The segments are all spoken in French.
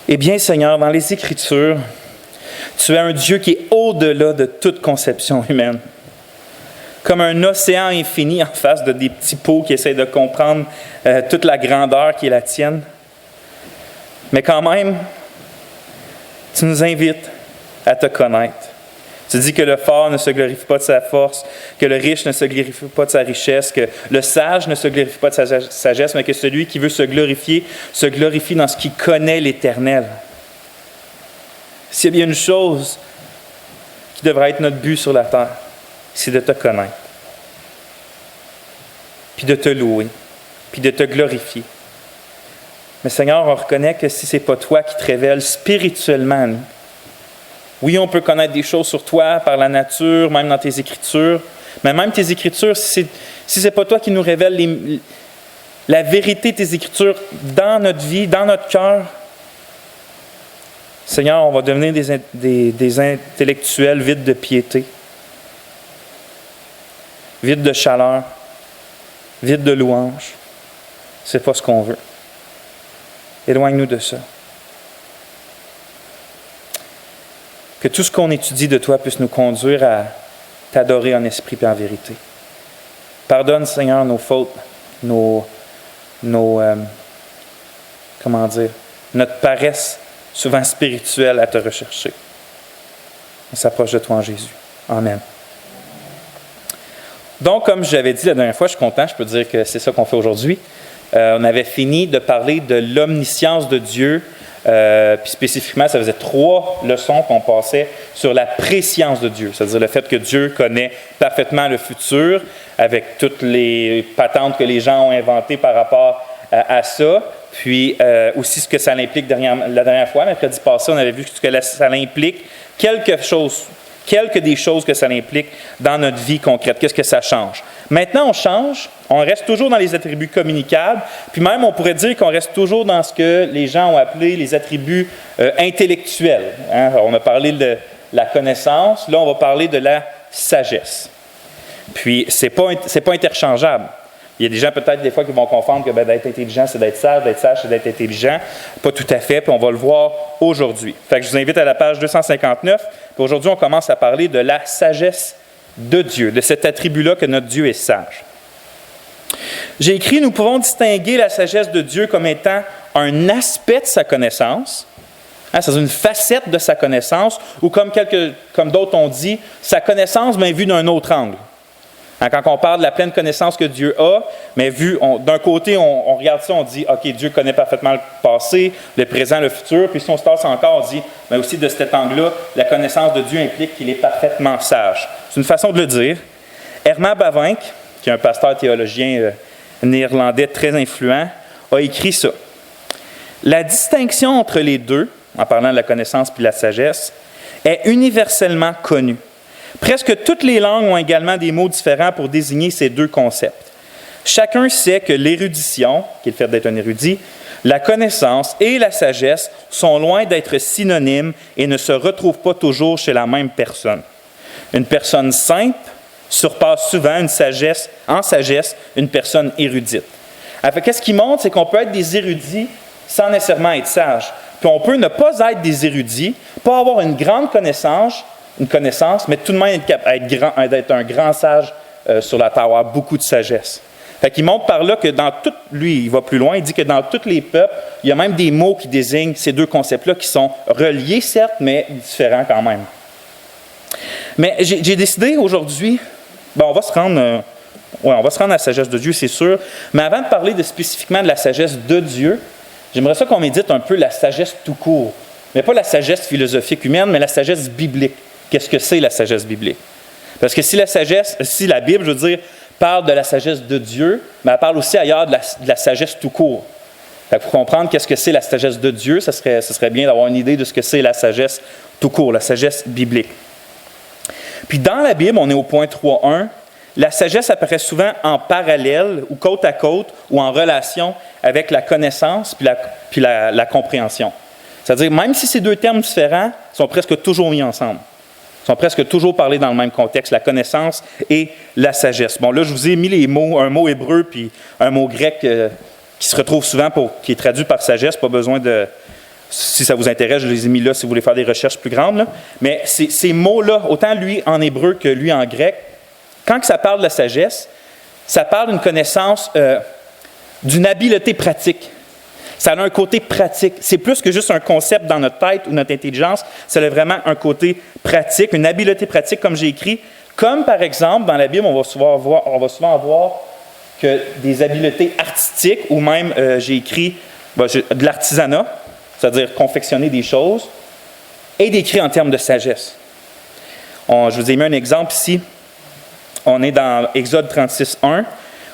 Eh bien, Seigneur, dans les Écritures, tu es un Dieu qui est au-delà de toute conception humaine. Comme un océan infini en face de des petits pots qui essaient de comprendre toute la grandeur qui est la tienne. Mais quand même, tu nous invites à te connaître. Tu dis que le fort ne se glorifie pas de sa force, que le riche ne se glorifie pas de sa richesse, que le sage ne se glorifie pas de sa sagesse, mais que celui qui veut se glorifie dans ce qui connaît l'Éternel. S'il y a bien une chose qui devrait être notre but sur la terre, c'est de te connaître, puis de te louer, puis de te glorifier. Mais Seigneur, on reconnaît que si ce n'est pas toi qui te révèles spirituellement à nous, oui, on peut connaître des choses sur toi par la nature, même dans tes Écritures, mais même tes Écritures, si ce n'est pas toi qui nous révèles la vérité de tes Écritures dans notre vie, dans notre cœur, Seigneur, on va devenir des intellectuels vides de piété, vides de chaleur, vides de louange. Ce n'est pas ce qu'on veut. Éloigne-nous de ça. Que tout ce qu'on étudie de toi puisse nous conduire à t'adorer en esprit et en vérité. Pardonne, Seigneur, nos fautes, notre paresse, souvent spirituelle, à te rechercher. On s'approche de toi en Jésus. Amen. Donc, comme j'avais dit la dernière fois, je suis content, je peux dire que c'est ça qu'on fait aujourd'hui. On avait fini de parler de l'omniscience de Dieu, puis spécifiquement, ça faisait 3 leçons qu'on passait sur la préscience de Dieu, c'est-à-dire le fait que Dieu connaît parfaitement le futur, avec toutes les patentes que les gens ont inventées par rapport à ça, puis aussi ce que ça implique la dernière fois, mercredi passé, on avait vu ce que ça implique, quelques des choses que ça implique dans notre vie concrète. Qu'est-ce que ça change? Maintenant, on change, on reste toujours dans les attributs communicables, puis même on pourrait dire qu'on reste toujours dans ce que les gens ont appelé les attributs intellectuels. Hein? On a parlé de la connaissance, là on va parler de la sagesse. Puis, c'est pas interchangeable. Il y a des gens peut-être des fois qui vont confondre que d'être intelligent, c'est d'être sage, c'est d'être intelligent. Pas tout à fait, puis on va le voir aujourd'hui. Fait que je vous invite à la page 259. Puis aujourd'hui, on commence à parler de la sagesse de Dieu, de cet attribut-là que notre Dieu est sage. J'ai écrit, nous pouvons distinguer la sagesse de Dieu comme étant un aspect de sa connaissance, c'est-à-dire une facette de sa connaissance, ou comme d'autres ont dit, sa connaissance, mais vue d'un autre angle. Quand on parle de la pleine connaissance que Dieu a, mais d'un côté, on regarde ça, on dit, OK, Dieu connaît parfaitement le passé, le présent, le futur. Puis si on se tasse encore, on dit, mais aussi de cet angle-là, la connaissance de Dieu implique qu'il est parfaitement sage. C'est une façon de le dire. Herman Bavinck, qui est un pasteur théologien néerlandais très influent, a écrit ça. La distinction entre les deux, en parlant de la connaissance puis de la sagesse, est universellement connue. Presque toutes les langues ont également des mots différents pour désigner ces deux concepts. Chacun sait que l'érudition, qui est le fait d'être un érudit, la connaissance et la sagesse sont loin d'être synonymes et ne se retrouvent pas toujours chez la même personne. Une personne simple surpasse souvent en sagesse une personne érudite. Alors, qu'est-ce qui montre? C'est qu'on peut être des érudits sans nécessairement être sages. Puis on peut ne pas être des érudits, pas avoir une grande connaissance, mais tout de même être un grand sage sur la terre, avoir beaucoup de sagesse. Fait qu'il montre par là que lui, il va plus loin, il dit que dans tous les peuples, il y a même des mots qui désignent ces deux concepts-là qui sont reliés, certes, mais différents quand même. Mais j'ai décidé aujourd'hui, on va se rendre à la sagesse de Dieu, c'est sûr, mais avant de parler spécifiquement de la sagesse de Dieu, j'aimerais ça qu'on médite un peu la sagesse tout court. Mais pas la sagesse philosophique humaine, mais la sagesse biblique. Qu'est-ce que c'est la sagesse biblique? Parce que si la Bible, je veux dire, parle de la sagesse de Dieu, mais elle parle aussi ailleurs de la sagesse tout court. Fait que pour comprendre qu'est-ce que c'est la sagesse de Dieu, ce serait bien d'avoir une idée de ce que c'est la sagesse tout court, la sagesse biblique. Puis dans la Bible, on est au point 3.1, la sagesse apparaît souvent en parallèle ou côte à côte ou en relation avec la connaissance puis la compréhension. C'est-à-dire, même si ces deux termes différents sont presque toujours mis ensemble, sont presque toujours parlés dans le même contexte, la connaissance et la sagesse. Bon, là, je vous ai mis les mots, un mot hébreu puis un mot grec qui se retrouve souvent qui est traduit par sagesse, pas besoin de Si ça vous intéresse, je les ai mis là si vous voulez faire des recherches plus grandes. Là. Mais ces mots-là, autant lui en hébreu que lui en grec, quand ça parle de la sagesse, ça parle d'une connaissance, d'une habileté pratique. Ça a un côté pratique. C'est plus que juste un concept dans notre tête ou notre intelligence. Ça a vraiment un côté pratique, une habileté pratique, comme j'ai écrit. Comme par exemple, dans la Bible, on va souvent voir que des habiletés artistiques, ou même, j'ai écrit de l'artisanat, c'est-à-dire confectionner des choses, et décrit en termes de sagesse. Je vous ai mis un exemple ici. On est dans Exode 36, 1.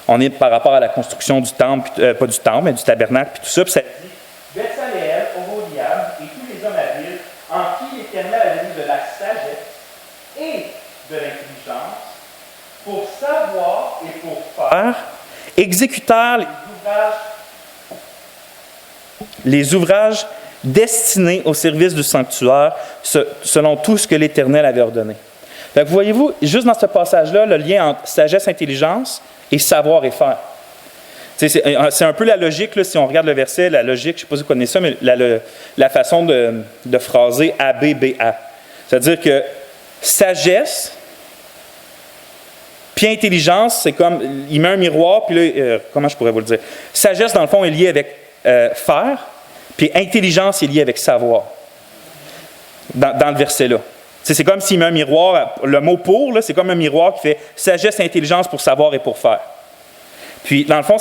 On est par rapport à la construction du temple, pas du temple, mais du tabernacle, puis tout ça. Puis ça dit « Betsaleel, Oholiab et tous les hommes habiles, en qui l'Éternel a mis de la sagesse et de l'intelligence, pour savoir et pour faire, exécutèrent les ouvrages destinés au service du sanctuaire, selon tout ce que l'Éternel avait ordonné. » Donc, voyez-vous, juste dans ce passage-là, le lien entre sagesse, intelligence et savoir et faire. C'est un peu la logique, là, si on regarde le verset, la logique, je ne sais pas si vous connaissez ça, mais la façon de phraser A-B-B-A. C'est-à-dire que sagesse, puis intelligence, c'est comme, il met un miroir, puis là, comment je pourrais vous le dire? Sagesse, dans le fond, est liée avec faire, puis intelligence est liée avec savoir, dans le verset-là. C'est comme s'il met un miroir, le mot « pour », là, c'est comme un miroir qui fait sagesse et intelligence pour savoir et pour faire. Puis, dans le fond,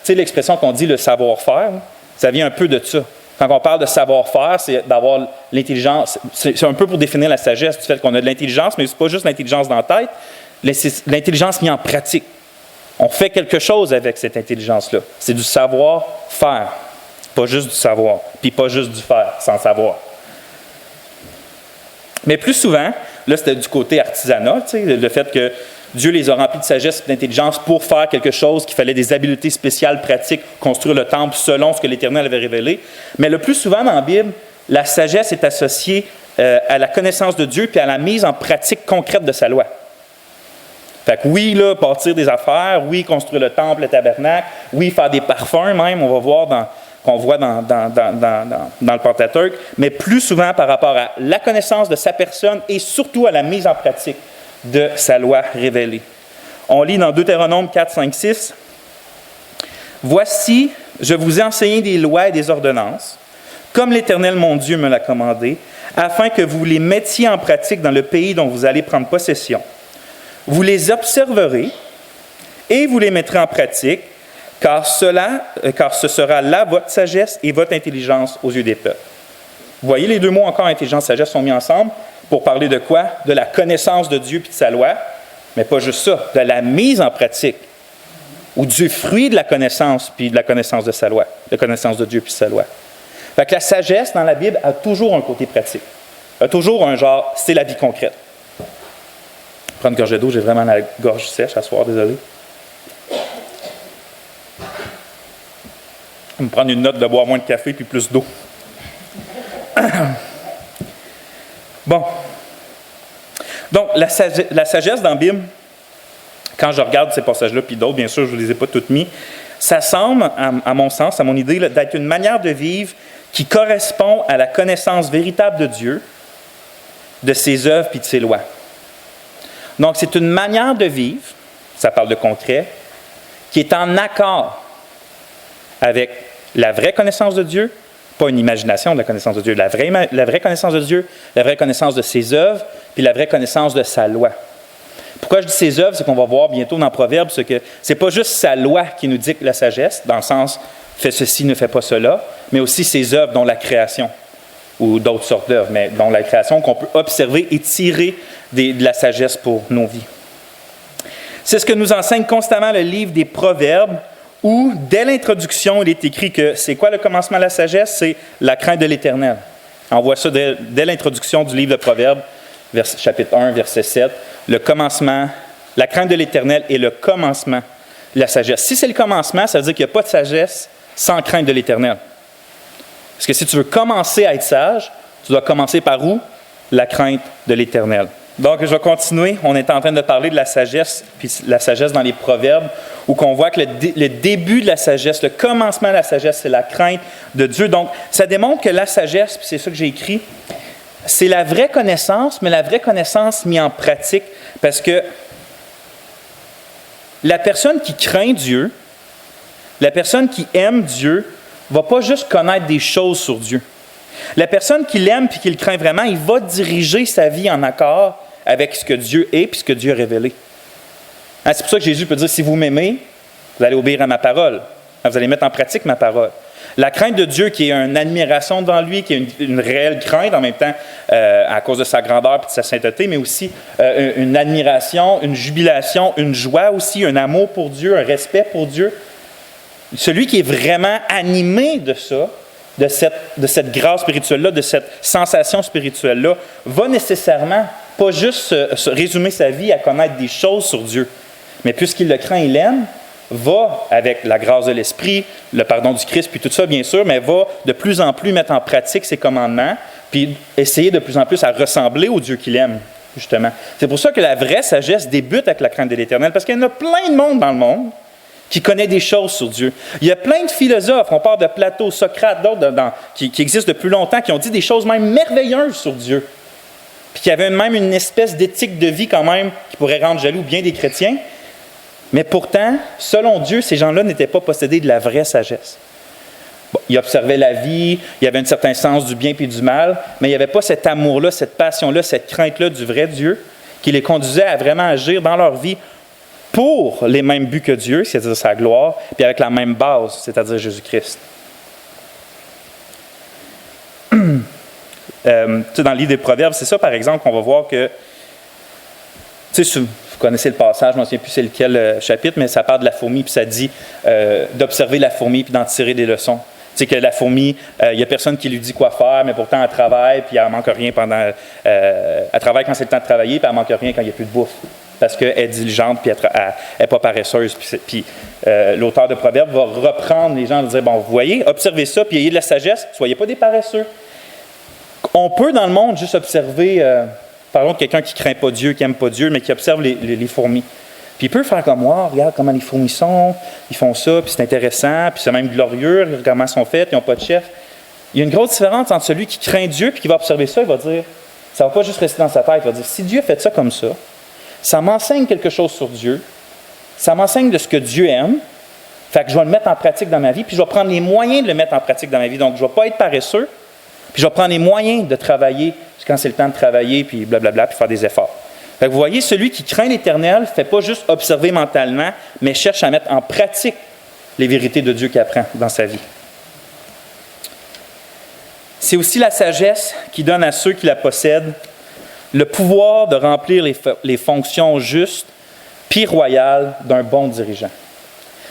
l'expression qu'on dit le savoir-faire, ça vient un peu de ça. Quand on parle de savoir-faire, c'est d'avoir l'intelligence. C'est un peu pour définir la sagesse, du fait qu'on a de l'intelligence, mais ce n'est pas juste l'intelligence dans la tête, c'est l'intelligence mise en pratique. On fait quelque chose avec cette intelligence-là. C'est du savoir-faire, pas juste du savoir, puis pas juste du faire sans savoir. Mais plus souvent, là, c'était du côté artisanat, le fait que Dieu les a remplis de sagesse et d'intelligence pour faire quelque chose, qu'il fallait des habiletés spéciales, pratiques, construire le temple selon ce que l'Éternel avait révélé. Mais le plus souvent dans la Bible, la sagesse est associée à la connaissance de Dieu puis à la mise en pratique concrète de sa loi. Fait que oui, là, bâtir des affaires, oui, construire le temple, le tabernacle, oui, faire des parfums même, on va voir qu'on voit dans le Pentateuque, mais plus souvent par rapport à la connaissance de sa personne et surtout à la mise en pratique de sa loi révélée. On lit dans Deutéronome 4, 5, 6. « Voici, je vous ai enseigné des lois et des ordonnances, comme l'Éternel mon Dieu me l'a commandé, afin que vous les mettiez en pratique dans le pays dont vous allez prendre possession. Vous les observerez et vous les mettrez en pratique, car ce sera là votre sagesse et votre intelligence aux yeux des peuples. » Vous voyez, les deux mots encore, intelligence et sagesse, sont mis ensemble pour parler de quoi? De la connaissance de Dieu et de sa loi, mais pas juste ça, de la mise en pratique, ou du fruit de la connaissance, puis de la connaissance de sa loi, de la connaissance de Dieu puis de sa loi. Fait que la sagesse, dans la Bible, a toujours un côté pratique, a toujours un genre, c'est la vie concrète. Je vais prendre une gorgée d'eau, j'ai vraiment la gorge sèche à soir, désolé. Je vais me prendre une note de boire moins de café puis plus d'eau. Bon. Donc, la sagesse dans la Bible, quand je regarde ces passages-là, puis d'autres, bien sûr, je ne les ai pas toutes mis, ça semble, à mon sens, à mon idée, d'être une manière de vivre qui correspond à la connaissance véritable de Dieu, de ses œuvres puis de ses lois. Donc, c'est une manière de vivre, ça parle de concret, qui est en accord avec la vraie connaissance de Dieu, pas une imagination de la connaissance de Dieu, la vraie connaissance de Dieu, la vraie connaissance de ses œuvres, puis la vraie connaissance de sa loi. Pourquoi je dis ses œuvres, c'est qu'on va voir bientôt dans Proverbes, c'est que c'est pas juste sa loi qui nous dicte la sagesse, dans le sens « fais ceci, ne fais pas cela », mais aussi ses œuvres, dont la création, ou d'autres sortes d'œuvres, mais dont la création qu'on peut observer et tirer de la sagesse pour nos vies. C'est ce que nous enseigne constamment le livre des Proverbes, où, dès l'introduction, il est écrit que c'est quoi le commencement de la sagesse? C'est la crainte de l'Éternel. On voit ça dès l'introduction du livre de Proverbes, chapitre 1, verset 7. Le commencement, la crainte de l'Éternel est le commencement de la sagesse. Si c'est le commencement, ça veut dire qu'il n'y a pas de sagesse sans crainte de l'Éternel. Parce que si tu veux commencer à être sage, tu dois commencer par où? La crainte de l'Éternel. Donc, je vais continuer. On est en train de parler de la sagesse, puis la sagesse dans les Proverbes, où on voit que le début de la sagesse, le commencement de la sagesse, c'est la crainte de Dieu. Donc, ça démontre que la sagesse, puis c'est ça que j'ai écrit, c'est la vraie connaissance, mais la vraie connaissance mise en pratique, parce que la personne qui craint Dieu, la personne qui aime Dieu, ne va pas juste connaître des choses sur Dieu. La personne qui l'aime et qui le craint vraiment, il va diriger sa vie en accord avec ce que Dieu est et ce que Dieu a révélé. Hein, c'est pour ça que Jésus peut dire, si vous m'aimez, vous allez obéir à ma parole. Vous allez mettre en pratique ma parole. La crainte de Dieu, qui est une admiration devant lui, qui est une réelle crainte en même temps, à cause de sa grandeur et de sa sainteté, mais aussi une admiration, une jubilation, une joie aussi, un amour pour Dieu, un respect pour Dieu. Celui qui est vraiment animé de ça, de cette grâce spirituelle-là, de cette sensation spirituelle-là, va nécessairement pas juste se résumer sa vie à connaître des choses sur Dieu, mais puisqu'il le craint et l'aime, va, avec la grâce de l'Esprit, le pardon du Christ, puis tout ça, bien sûr, mais va de plus en plus mettre en pratique ses commandements, puis essayer de plus en plus à ressembler au Dieu qu'il aime, justement. C'est pour ça que la vraie sagesse débute avec la crainte de l'Éternel, parce qu'il y en a plein de monde dans le monde qui connaît des choses sur Dieu. Il y a plein de philosophes, on parle de Platon, Socrate, d'autres qui existent depuis longtemps, qui ont dit des choses même merveilleuses sur Dieu, puis qui avaient même une espèce d'éthique de vie quand même qui pourrait rendre jaloux bien des chrétiens. Mais pourtant, selon Dieu, ces gens-là n'étaient pas possédés de la vraie sagesse. Bon, ils observaient la vie, il y avait un certain sens du bien et du mal, mais il n'y avait pas cet amour-là, cette passion-là, cette crainte-là du vrai Dieu qui les conduisait à vraiment agir dans leur vie pour les mêmes buts que Dieu, c'est-à-dire sa gloire, puis avec la même base, c'est-à-dire Jésus-Christ. Dans le livre des Proverbes, c'est ça, par exemple, qu'on va voir que, vous connaissez le passage, je ne me souviens plus c'est lequel chapitre, mais ça parle de la fourmi, puis ça dit d'observer la fourmi, puis d'en tirer des leçons. Tu sais que la fourmi, il n'y a personne qui lui dit quoi faire, mais pourtant elle travaille, puis elle ne manque rien pendant... elle travaille quand c'est le temps de travailler, puis elle ne manque rien quand il n'y a plus de bouffe. Parce qu'elle est diligente, puis elle n'est pas paresseuse. Puis l'auteur de Proverbes va reprendre les gens et dire, bon, vous voyez, observez ça, puis ayez de la sagesse, soyez pas des paresseux. On peut, dans le monde, juste observer, parlons de quelqu'un qui ne craint pas Dieu, qui n'aime pas Dieu, mais qui observe les fourmis. Puis il peut faire comme moi, regarde comment les fourmis sont, ils font ça, puis c'est intéressant, puis c'est même glorieux, regarde comment elles sont faites, ils n'ont pas de chef. Il y a une grosse différence entre celui qui craint Dieu, puis qui va observer ça, il va dire, ça ne va pas juste rester dans sa tête, il va dire, si Dieu a fait ça comme ça m'enseigne quelque chose sur Dieu, ça m'enseigne de ce que Dieu aime, fait que je vais le mettre en pratique dans ma vie, puis je vais prendre les moyens de le mettre en pratique dans ma vie. Donc, je ne vais pas être paresseux, puis je vais prendre les moyens de travailler quand c'est le temps de travailler, puis blablabla, puis faire des efforts. Fait que vous voyez, celui qui craint l'Éternel ne fait pas juste observer mentalement, mais cherche à mettre en pratique les vérités de Dieu qu'il apprend dans sa vie. C'est aussi la sagesse qui donne à ceux qui la possèdent le pouvoir de remplir les fonctions justes puis royales d'un bon dirigeant.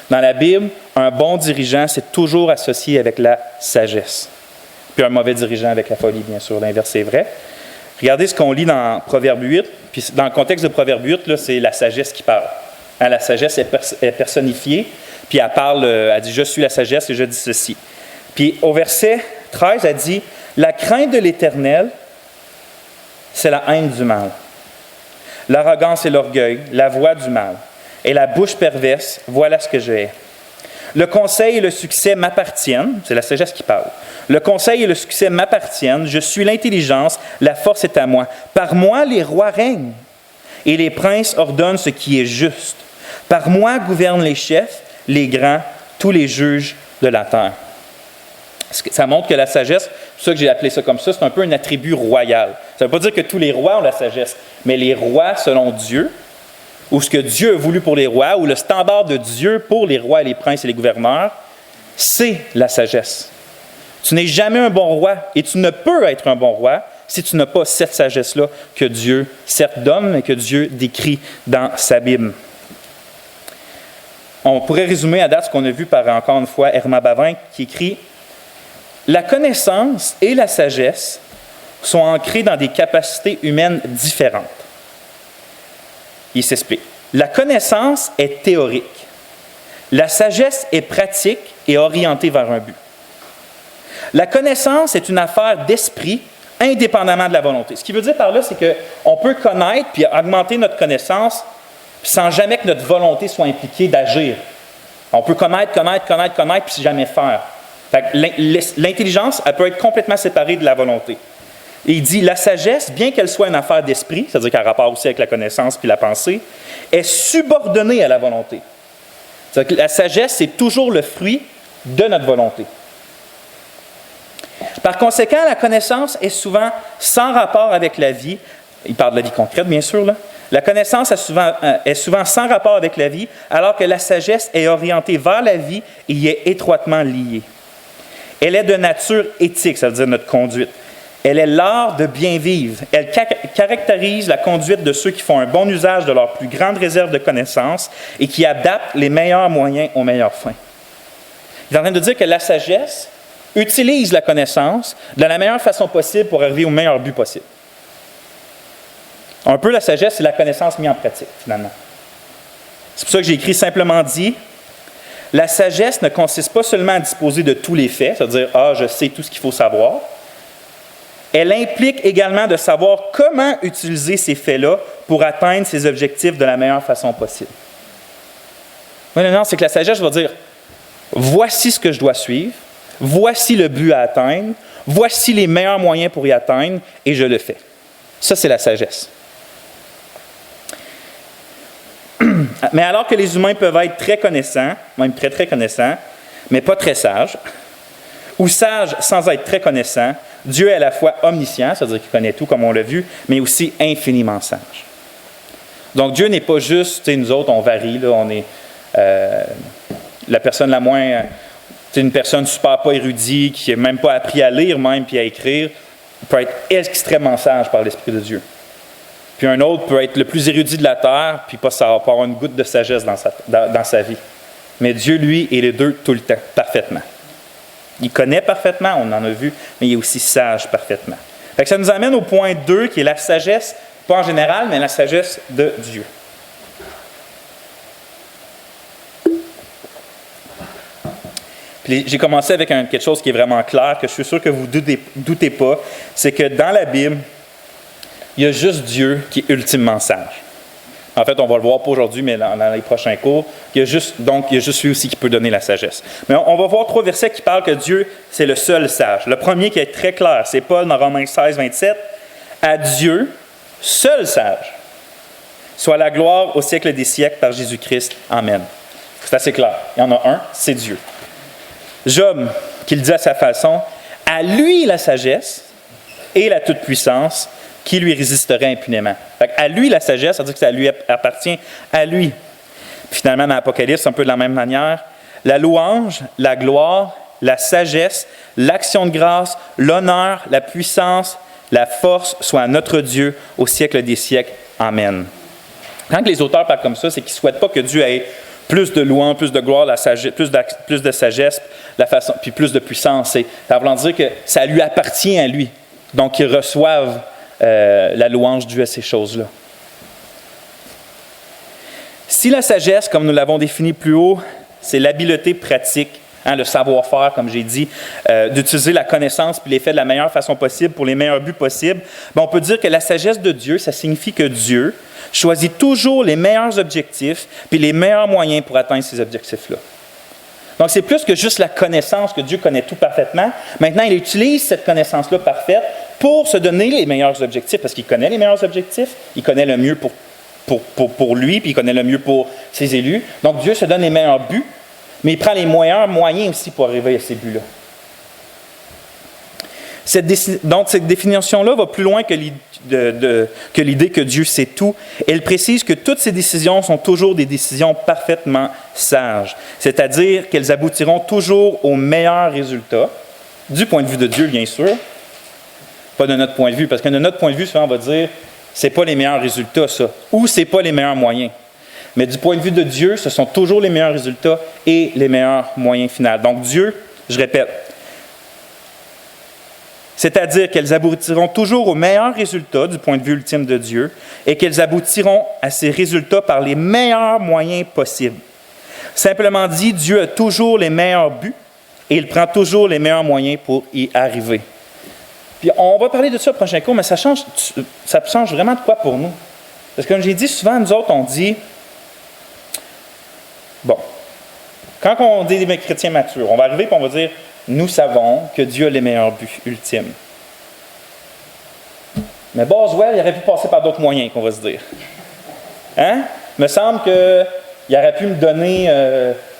Dans la Bible, un bon dirigeant, c'est toujours associé avec la sagesse. Puis un mauvais dirigeant avec la folie, bien sûr. L'inverse est vrai. Regardez ce qu'on lit dans Proverbe 8. Puis dans le contexte de Proverbe 8, là, c'est la sagesse qui parle. Hein, la sagesse est personnifiée. Puis elle parle, elle dit « Je suis la sagesse et je dis ceci ». Puis au verset 13, elle dit « La crainte de l'Éternel, c'est la haine du mal. L'arrogance et l'orgueil, la voix du mal. Et la bouche perverse, voilà ce que je hais. Le conseil et le succès m'appartiennent. » C'est la sagesse qui parle. « Le conseil et le succès m'appartiennent. Je suis l'intelligence. La force est à moi. Par moi, les rois règnent. Et les princes ordonnent ce qui est juste. Par moi gouvernent les chefs, les grands, tous les juges de la terre. » Ça montre que la sagesse, c'est pour ça que j'ai appelé ça comme ça, c'est un peu un attribut royal. Ça ne veut pas dire que tous les rois ont la sagesse, mais les rois selon Dieu, ou ce que Dieu a voulu pour les rois, ou le standard de Dieu pour les rois et les princes et les gouverneurs, c'est la sagesse. Tu n'es jamais un bon roi et tu ne peux être un bon roi si tu n'as pas cette sagesse-là que Dieu, certes donne, mais que Dieu décrit dans sa Bible. On pourrait résumer à date ce qu'on a vu par, encore une fois, Herman Bavin, qui écrit « La connaissance et la sagesse sont ancrées dans des capacités humaines différentes. » Il s'explique. La connaissance est théorique. La sagesse est pratique et orientée vers un but. La connaissance est une affaire d'esprit, indépendamment de la volonté. Ce qui veut dire par là, c'est qu'on peut connaître puis augmenter notre connaissance sans jamais que notre volonté soit impliquée d'agir. On peut connaître, puis jamais faire. Fait que l'intelligence, elle peut être complètement séparée de la volonté. Et il dit, la sagesse, bien qu'elle soit une affaire d'esprit, c'est-à-dire qu'elle a rapport aussi avec la connaissance puis la pensée, est subordonnée à la volonté. C'est-à-dire que la sagesse, c'est toujours le fruit de notre volonté. Par conséquent, la connaissance est souvent sans rapport avec la vie. Il parle de la vie concrète, bien sûr, là. La connaissance est souvent sans rapport avec la vie, alors que la sagesse est orientée vers la vie et y est étroitement liée. Elle est de nature éthique, ça veut dire notre conduite. Elle est l'art de bien vivre. Elle caractérise la conduite de ceux qui font un bon usage de leur plus grande réserve de connaissances et qui adaptent les meilleurs moyens aux meilleures fins. Il est en train de dire que la sagesse utilise la connaissance de la meilleure façon possible pour arriver au meilleur but possible. Un peu la sagesse, c'est la connaissance mise en pratique, finalement. C'est pour ça que j'ai écrit simplement dit, la sagesse ne consiste pas seulement à disposer de tous les faits, c'est-à-dire, je sais tout ce qu'il faut savoir. Elle implique également de savoir comment utiliser ces faits-là pour atteindre ses objectifs de la meilleure façon possible. Non, c'est que la sagesse va dire, voici ce que je dois suivre, voici le but à atteindre, voici les meilleurs moyens pour y atteindre, et je le fais. Ça, c'est la sagesse. Mais alors que les humains peuvent être très connaissants, même très, très connaissants, mais pas très sages, ou sages sans être très connaissants, Dieu est à la fois omniscient, c'est-à-dire qu'il connaît tout, comme on l'a vu, mais aussi infiniment sage. Donc, Dieu n'est pas juste, nous autres, on varie, là, on est la personne la moins, une personne super pas érudite, qui n'a même pas appris à lire, même, puis à écrire, peut être extrêmement sage par l'Esprit de Dieu. Puis un autre peut être le plus érudit de la terre, puis pas avoir une goutte de sagesse dans sa vie. Mais Dieu, lui, est les deux tout le temps, parfaitement. Il connaît parfaitement, on en a vu, mais il est aussi sage parfaitement. Fait que ça nous amène au point 2, qui est la sagesse, pas en général, mais la sagesse de Dieu. Puis j'ai commencé avec quelque chose qui est vraiment clair, que je suis sûr que vous ne doutez pas, c'est que dans la Bible, il y a juste Dieu qui est ultimement sage. En fait, on va le voir pas aujourd'hui, mais dans les prochains cours, il y a juste lui aussi qui peut donner la sagesse. Mais on va voir 3 versets qui parlent que Dieu, c'est le seul sage. Le premier qui est très clair, c'est Paul dans Romains 16, 27. « À Dieu, seul sage, soit la gloire au siècle des siècles par Jésus-Christ. Amen. » C'est assez clair. Il y en a un, c'est Dieu. Job, qui le dit à sa façon, « À lui la sagesse et la toute-puissance, qui lui résisterait impunément. » À lui, la sagesse, ça veut dire que ça lui appartient à lui. Puis finalement, dans l'Apocalypse, un peu de la même manière, la louange, la gloire, la sagesse, l'action de grâce, l'honneur, la puissance, la force soit à notre Dieu au siècle des siècles. Amen. Quand les auteurs parlent comme ça, c'est qu'ils ne souhaitent pas que Dieu ait plus de louange, plus de gloire, la sagesse, plus de sagesse, puis plus de puissance. Ça veut dire que ça lui appartient à lui. Donc, qu'ils reçoivent la louange due à ces choses-là. Si la sagesse, comme nous l'avons défini plus haut, c'est l'habileté pratique, le savoir-faire, comme j'ai dit, d'utiliser la connaissance puis les faits de la meilleure façon possible pour les meilleurs buts possibles, on peut dire que la sagesse de Dieu, ça signifie que Dieu choisit toujours les meilleurs objectifs puis les meilleurs moyens pour atteindre ces objectifs-là. Donc, c'est plus que juste la connaissance, que Dieu connaît tout parfaitement. Maintenant, il utilise cette connaissance-là parfaite pour se donner les meilleurs objectifs, parce qu'il connaît les meilleurs objectifs, il connaît le mieux pour lui, puis il connaît le mieux pour ses élus. Donc, Dieu se donne les meilleurs buts, mais il prend les meilleurs moyens aussi pour arriver à ces buts-là. Donc, cette définition-là va plus loin que l'idée que Dieu sait tout. Elle précise que toutes ces décisions sont toujours des décisions parfaitement sages, c'est-à-dire qu'elles aboutiront toujours au meilleur résultat, du point de vue de Dieu, bien sûr, pas de notre point de vue, parce que de notre point de vue, souvent, on va dire c'est pas les meilleurs résultats, ça, ou c'est pas les meilleurs moyens. Mais du point de vue de Dieu, ce sont toujours les meilleurs résultats et les meilleurs moyens finaux. Donc, Dieu, je répète, c'est-à-dire qu'elles aboutiront toujours aux meilleurs résultats du point de vue ultime de Dieu et qu'elles aboutiront à ces résultats par les meilleurs moyens possibles. Simplement dit, Dieu a toujours les meilleurs buts et il prend toujours les meilleurs moyens pour y arriver. Puis on va parler de ça au prochain cours, mais ça change vraiment de quoi pour nous? Parce que comme j'ai dit, souvent, nous autres, on dit, bon, quand on dit des chrétiens matures, on va arriver et on va dire, nous savons que Dieu a les meilleurs buts ultimes. Mais Boswell, il aurait pu passer par d'autres moyens, qu'on va se dire. Hein? Il me semble qu'il aurait pu me donner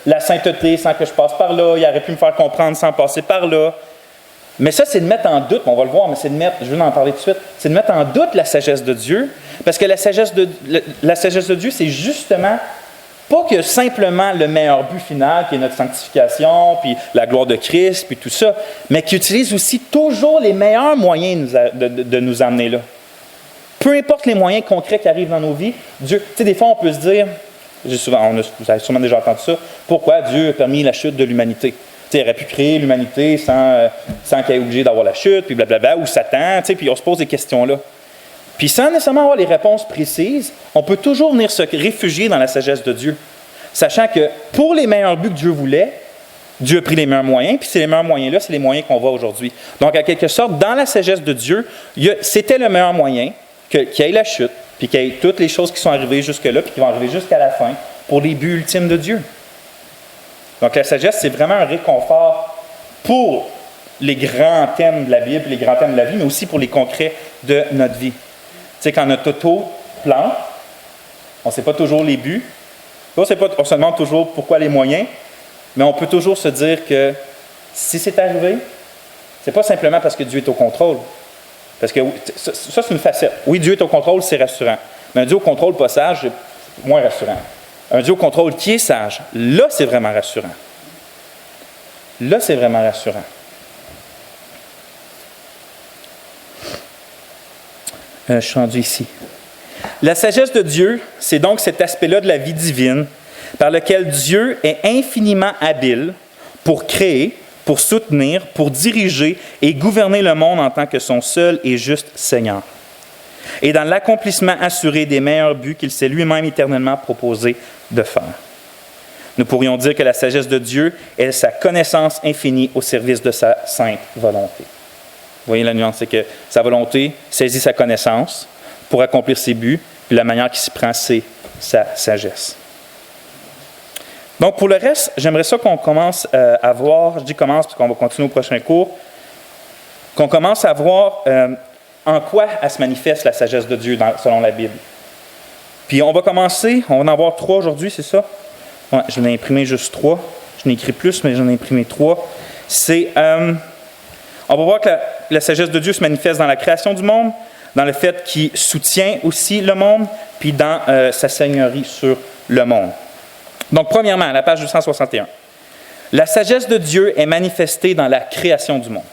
la sainteté sans que je passe par là, il aurait pu me faire comprendre sans passer par là. Mais ça, c'est de mettre en doute, on va le voir, mais c'est de mettre, je vais en parler tout de suite, c'est de mettre en doute la sagesse de Dieu, parce que la sagesse de Dieu, c'est justement pas que simplement le meilleur but final, qui est notre sanctification, puis la gloire de Christ, puis tout ça, mais qui utilise aussi toujours les meilleurs moyens de nous amener là. Peu importe les moyens concrets qui arrivent dans nos vies, Dieu, tu sais, des fois, on peut se dire, vous avez sûrement déjà entendu ça, pourquoi Dieu a permis la chute de l'humanité? Il aurait pu créer l'humanité sans qu'il ait obligé d'avoir la chute, puis blablabla, ou Satan, puis on se pose des questions-là. Puis sans nécessairement avoir les réponses précises, on peut toujours venir se réfugier dans la sagesse de Dieu, sachant que pour les meilleurs buts que Dieu voulait, Dieu a pris les meilleurs moyens, puis ces meilleurs moyens-là, c'est les moyens qu'on voit aujourd'hui. Donc, en quelque sorte, dans la sagesse de Dieu, c'était le meilleur moyen qu'il y ait la chute, puis qu'il y ait toutes les choses qui sont arrivées jusque-là, puis qui vont arriver jusqu'à la fin, pour les buts ultimes de Dieu. Donc, la sagesse, c'est vraiment un réconfort pour les grands thèmes de la Bible, les grands thèmes de la vie, mais aussi pour les concrets de notre vie. Tu sais, quand notre auto plante, on ne sait pas toujours les buts, on se demande toujours pourquoi les moyens, mais on peut toujours se dire que si c'est arrivé, ce n'est pas simplement parce que Dieu est au contrôle. Parce que ça, c'est une facette. Oui, Dieu est au contrôle, c'est rassurant. Mais un Dieu au contrôle pas sage, c'est moins rassurant. Un Dieu au contrôle qui est sage, là, c'est vraiment rassurant. Là, c'est vraiment rassurant. Je suis rendu ici. La sagesse de Dieu, c'est donc cet aspect-là de la vie divine par lequel Dieu est infiniment habile pour créer, pour soutenir, pour diriger et gouverner le monde en tant que son seul et juste Seigneur. Et dans l'accomplissement assuré des meilleurs buts qu'il s'est lui-même éternellement proposé de faire. Nous pourrions dire que la sagesse de Dieu est sa connaissance infinie au service de sa sainte volonté. Vous voyez la nuance, c'est que sa volonté saisit sa connaissance pour accomplir ses buts, puis la manière qu'il s'y prend, c'est sa sagesse. Donc, pour le reste, j'aimerais ça qu'on commence à voir, je dis commence parce qu'on va continuer au prochain cours, qu'on commence à voir en quoi elle se manifeste la sagesse de Dieu selon la Bible. Puis on va commencer, on va en avoir 3 aujourd'hui, c'est ça? Ouais, je n'ai imprimé juste 3. Je n'ai écrit plus, mais j'en ai imprimé 3. On va voir que la sagesse de Dieu se manifeste dans la création du monde, dans le fait qu'il soutient aussi le monde, puis dans sa seigneurie sur le monde. Donc, premièrement, à la page 261, la sagesse de Dieu est manifestée dans la création du monde.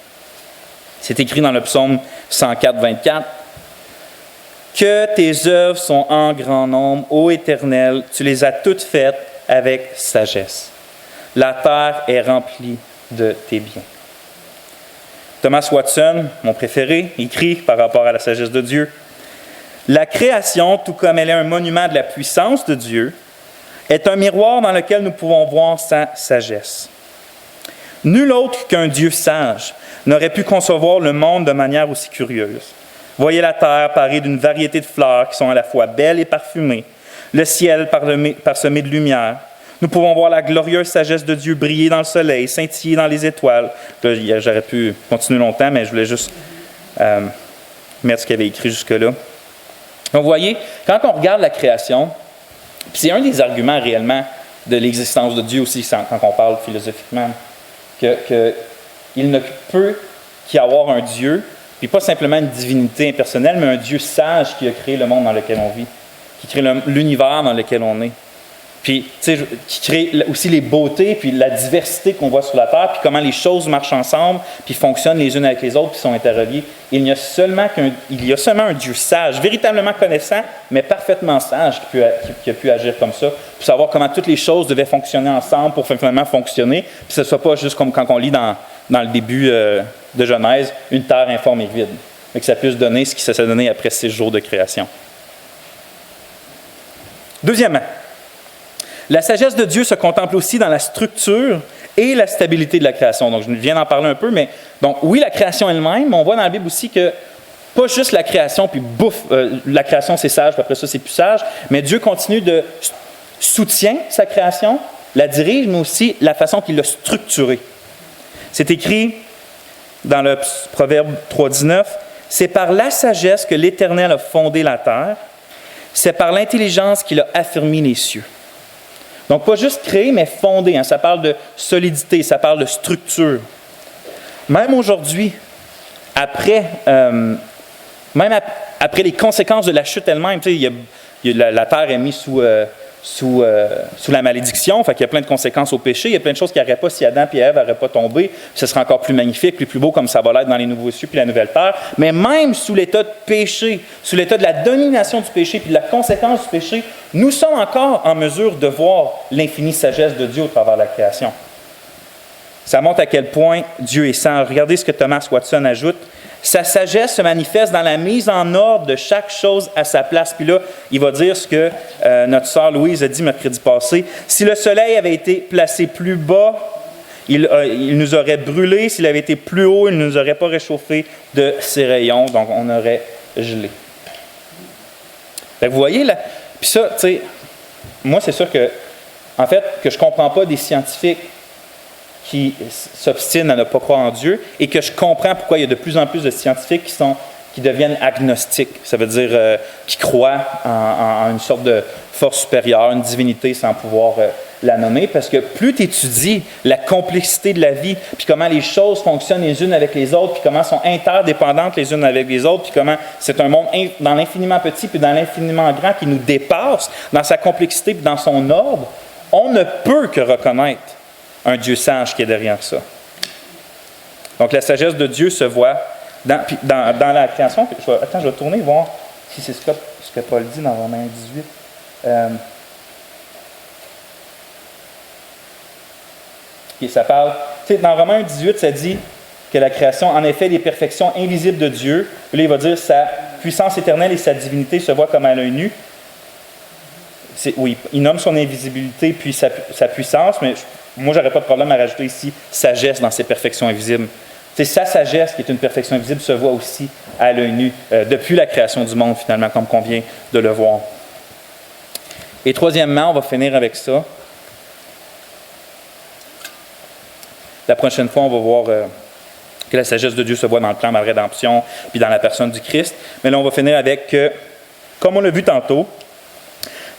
C'est écrit dans le psaume 104, 24. « Que tes œuvres sont en grand nombre, ô Éternel, tu les as toutes faites avec sagesse. La terre est remplie de tes biens. » Thomas Watson, mon préféré, écrit par rapport à la sagesse de Dieu, « La création, tout comme elle est un monument de la puissance de Dieu, est un miroir dans lequel nous pouvons voir sa sagesse. Nul autre qu'un Dieu sage n'aurait pu concevoir le monde de manière aussi curieuse. Voyez la terre parée d'une variété de fleurs qui sont à la fois belles et parfumées, le ciel parsemé de lumière. Nous pouvons voir la glorieuse sagesse de Dieu briller dans le soleil, scintiller dans les étoiles. » Là, j'aurais pu continuer longtemps, mais je voulais juste mettre ce qu'il avait écrit jusque-là. Donc, vous voyez, quand on regarde la création, puis c'est un des arguments réellement de l'existence de Dieu aussi, quand on parle philosophiquement, qu'il ne peut qu'y avoir un Dieu, puis pas simplement une divinité impersonnelle, mais un Dieu sage qui a créé le monde dans lequel on vit, qui crée l'univers dans lequel on est. Puis, tu sais, qui crée aussi les beautés, puis la diversité qu'on voit sur la Terre, puis comment les choses marchent ensemble, puis fonctionnent les unes avec les autres, puis sont interreliées. Il y a seulement un Dieu sage, véritablement connaissant, mais parfaitement sage, qui a pu agir comme ça, pour savoir comment toutes les choses devaient fonctionner ensemble pour finalement fonctionner, puis que ce ne soit pas juste comme quand on lit dans le début de Genèse, une terre informe et vide, mais que ça puisse donner ce qui s'est donné après 6 jours de création. Deuxièmement, la sagesse de Dieu se contemple aussi dans la structure et la stabilité de la création. Donc, je viens d'en parler un peu, mais Donc, oui, la création elle-même, mais on voit dans la Bible aussi que pas juste la création, puis bouffe, la création c'est sage, puis après ça c'est plus sage, mais Dieu continue de soutient sa création, la dirige, mais aussi la façon qu'il l'a structurée. C'est écrit dans le Proverbe 3,19, « C'est par la sagesse que l'Éternel a fondé la terre, c'est par l'intelligence qu'il a affermi les cieux. » Donc, pas juste créer, mais fonder. Hein, ça parle de solidité, ça parle de structure. Même aujourd'hui, après les conséquences de la chute elle-même, tu sais, la terre est mise sous la malédiction, fait qu'il y a plein de conséquences au péché, il y a plein de choses qu'il n'y aurait pas si Adam et Ève n'auraient pas tombé, ce serait encore plus magnifique, plus beau comme ça va l'être dans les nouveaux cieux puis la nouvelle terre. Mais même sous l'état de péché, sous l'état de la domination du péché puis de la conséquence du péché, nous sommes encore en mesure de voir l'infinie sagesse de Dieu au travers de la création. Ça montre à quel point Dieu est saint. Regardez ce que Thomas Watson ajoute. Sa sagesse se manifeste dans la mise en ordre de chaque chose à sa place. Puis là, il va dire ce que notre sœur Louise a dit mercredi passé. Si le soleil avait été placé plus bas, il nous aurait brûlés. S'il avait été plus haut, il ne nous aurait pas réchauffé de ses rayons. Donc, on aurait gelé. Fait que vous voyez, là, puis ça, tu sais, moi, c'est sûr que, en fait, que je ne comprends pas des scientifiques qui s'obstinent à ne pas croire en Dieu et que je comprends pourquoi il y a de plus en plus de scientifiques qui deviennent agnostiques. Ça veut dire qui croient en une sorte de force supérieure, une divinité sans pouvoir la nommer, parce que plus tu étudies la complexité de la vie, puis comment les choses fonctionnent les unes avec les autres, puis comment elles sont interdépendantes les unes avec les autres, puis comment c'est un monde dans l'infiniment petit puis dans l'infiniment grand qui nous dépasse dans sa complexité puis dans son ordre, on ne peut que reconnaître un Dieu sage qui est derrière ça. Donc, la sagesse de Dieu se voit dans la création. Je vais tourner voir si c'est ce que Paul dit dans Romains 18. Et ça parle, tu sais, dans Romains 18, ça dit que la création, en effet, les perfections invisibles de Dieu. Puis là, il va dire sa puissance éternelle et sa divinité se voient comme à l'œil nu. Oui, il nomme son invisibilité puis sa puissance, mais moi, je n'aurais pas de problème à rajouter ici sagesse dans ses perfections invisibles. C'est sa sagesse, qui est une perfection invisible, se voit aussi à l'œil nu, depuis la création du monde, finalement, comme qu'on vient de le voir. Et troisièmement, on va finir avec ça. La prochaine fois, on va voir que la sagesse de Dieu se voit dans le plan de la rédemption, puis dans la personne du Christ. Mais là, on va finir avec, comme on l'a vu tantôt,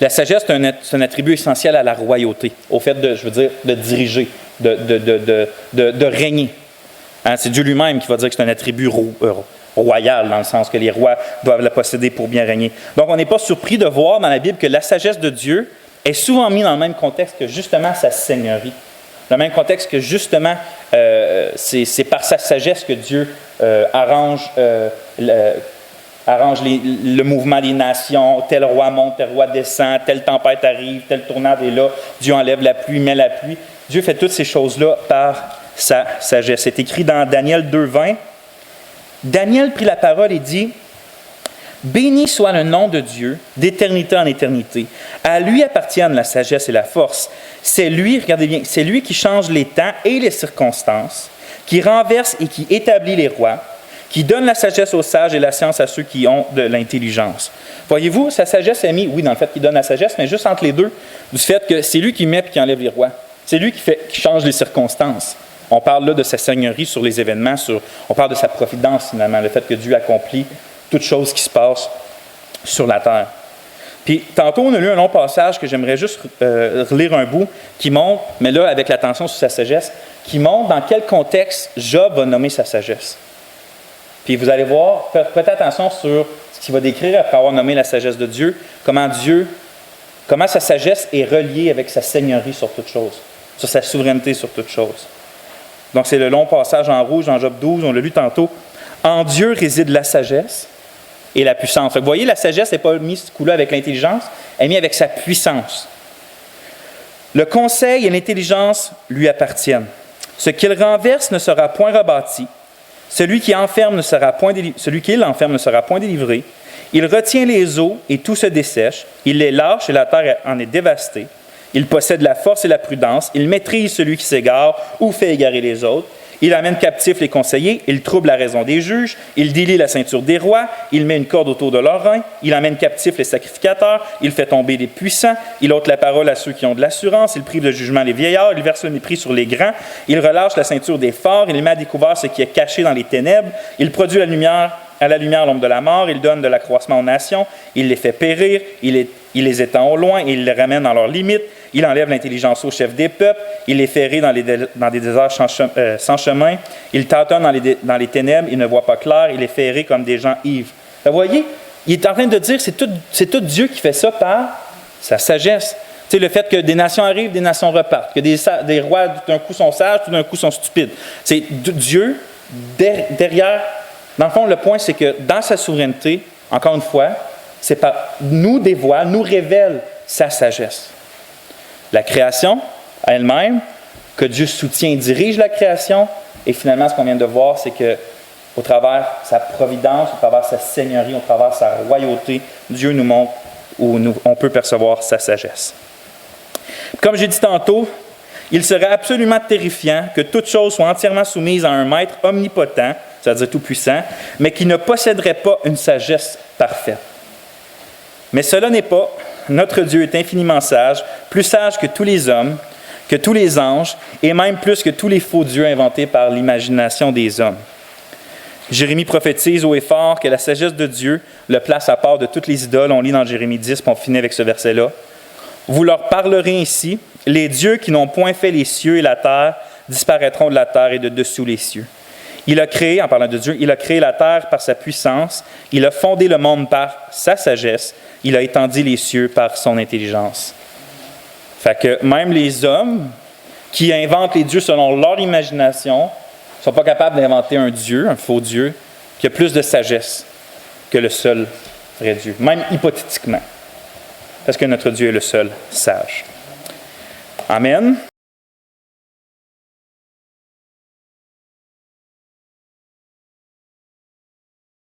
la sagesse, c'est un attribut essentiel à la royauté, au fait de diriger, de régner. Hein, c'est Dieu lui-même qui va dire que c'est un attribut royal, dans le sens que les rois doivent la posséder pour bien régner. Donc, on n'est pas surpris de voir dans la Bible que la sagesse de Dieu est souvent mise dans le même contexte que justement sa seigneurie. Dans le même contexte que justement, c'est par sa sagesse que Dieu arrange le mouvement des nations, tel roi monte, tel roi descend, telle tempête arrive, telle tornade est là, Dieu enlève la pluie, met la pluie. Dieu fait toutes ces choses-là par sa sagesse. C'est écrit dans Daniel 2,20. Daniel prit la parole et dit, « Béni soit le nom de Dieu, d'éternité en éternité. À lui appartiennent la sagesse et la force. C'est lui, regardez bien, c'est lui qui change les temps et les circonstances, qui renverse et qui établit les rois, qui donne la sagesse aux sages et la science à ceux qui ont de l'intelligence. » Voyez-vous, sa sagesse est mise, oui, dans le fait qu'il donne la sagesse, mais juste entre les deux, du fait que c'est lui qui met et qui enlève les rois. C'est lui qui change les circonstances. On parle là de sa seigneurie sur les événements, on parle de sa providence finalement, le fait que Dieu accomplit toutes choses qui se passent sur la terre. Puis, tantôt, on a lu un long passage que j'aimerais juste relire un bout qui montre, mais là, avec l'attention sur sa sagesse, qui montre dans quel contexte Job va nommer sa sagesse. Puis vous allez voir, faites attention sur ce qu'il va décrire après avoir nommé la sagesse de Dieu, comment sa sagesse est reliée avec sa seigneurie sur toute chose, sur sa souveraineté sur toute chose. Donc c'est le long passage en rouge dans Job 12, on l'a lu tantôt. En Dieu réside la sagesse et la puissance. Vous voyez, la sagesse n'est pas mise ce coup-là avec l'intelligence, elle est mise avec sa puissance. Le conseil et l'intelligence lui appartiennent. Ce qu'il renverse ne sera point rebâti. Celui qui l'enferme ne sera point délivré. Il retient les eaux et tout se dessèche. Il les lâche et la terre en est dévastée. Il possède la force et la prudence. Il maîtrise celui qui s'égare ou fait égarer les autres. Il amène captifs les conseillers, il trouble la raison des juges, il délie la ceinture des rois, il met une corde autour de leurs reins, il amène captifs les sacrificateurs, il fait tomber les puissants, il ôte la parole à ceux qui ont de l'assurance, il prive de jugement les vieillards, il verse le mépris sur les grands, il relâche la ceinture des forts, il met à découvert ce qui est caché dans les ténèbres, il produit à la lumière l'ombre de la mort, il donne de l'accroissement aux nations, il les fait périr, il les étend au loin et il les ramène dans leurs limites. Il enlève l'intelligence aux chefs des peuples, il les fait errer dans des déserts sans chemin, il tâtonne dans les ténèbres, il ne voit pas clair, il les fait errer comme des gens ivres. Vous voyez, il est en train de dire que c'est tout Dieu qui fait ça par sa sagesse. Tu sais, le fait que des nations arrivent, des nations repartent, que des rois tout d'un coup sont sages, tout d'un coup sont stupides. C'est Dieu derrière. Dans le fond, le point, c'est que dans sa souveraineté, encore une fois, nous révèle sa sagesse. La création elle-même, que Dieu soutient et dirige la création, et finalement, ce qu'on vient de voir, c'est que au travers sa providence, au travers sa seigneurie, au travers sa royauté, Dieu nous montre où on peut percevoir sa sagesse. Comme j'ai dit tantôt, il serait absolument terrifiant que toute chose soit entièrement soumise à un maître omnipotent, c'est-à-dire tout-puissant, mais qui ne posséderait pas une sagesse parfaite. Mais cela n'est pas. Notre Dieu est infiniment sage, plus sage que tous les hommes, que tous les anges, et même plus que tous les faux dieux inventés par l'imagination des hommes. Jérémie prophétise haut et fort que la sagesse de Dieu le place à part de toutes les idoles. On lit dans Jérémie 10, puis on finit avec ce verset-là. Vous leur parlerez ainsi, les dieux qui n'ont point fait les cieux et la terre disparaîtront de la terre et de dessous les cieux. Il a créé, en parlant de Dieu, il a créé la terre par sa puissance, il a fondé le monde par sa sagesse, il a étendu les cieux par son intelligence. Fait que même les hommes qui inventent les dieux selon leur imagination ne sont pas capables d'inventer un Dieu, un faux Dieu, qui a plus de sagesse que le seul vrai Dieu, même hypothétiquement. Parce que notre Dieu est le seul sage. Amen.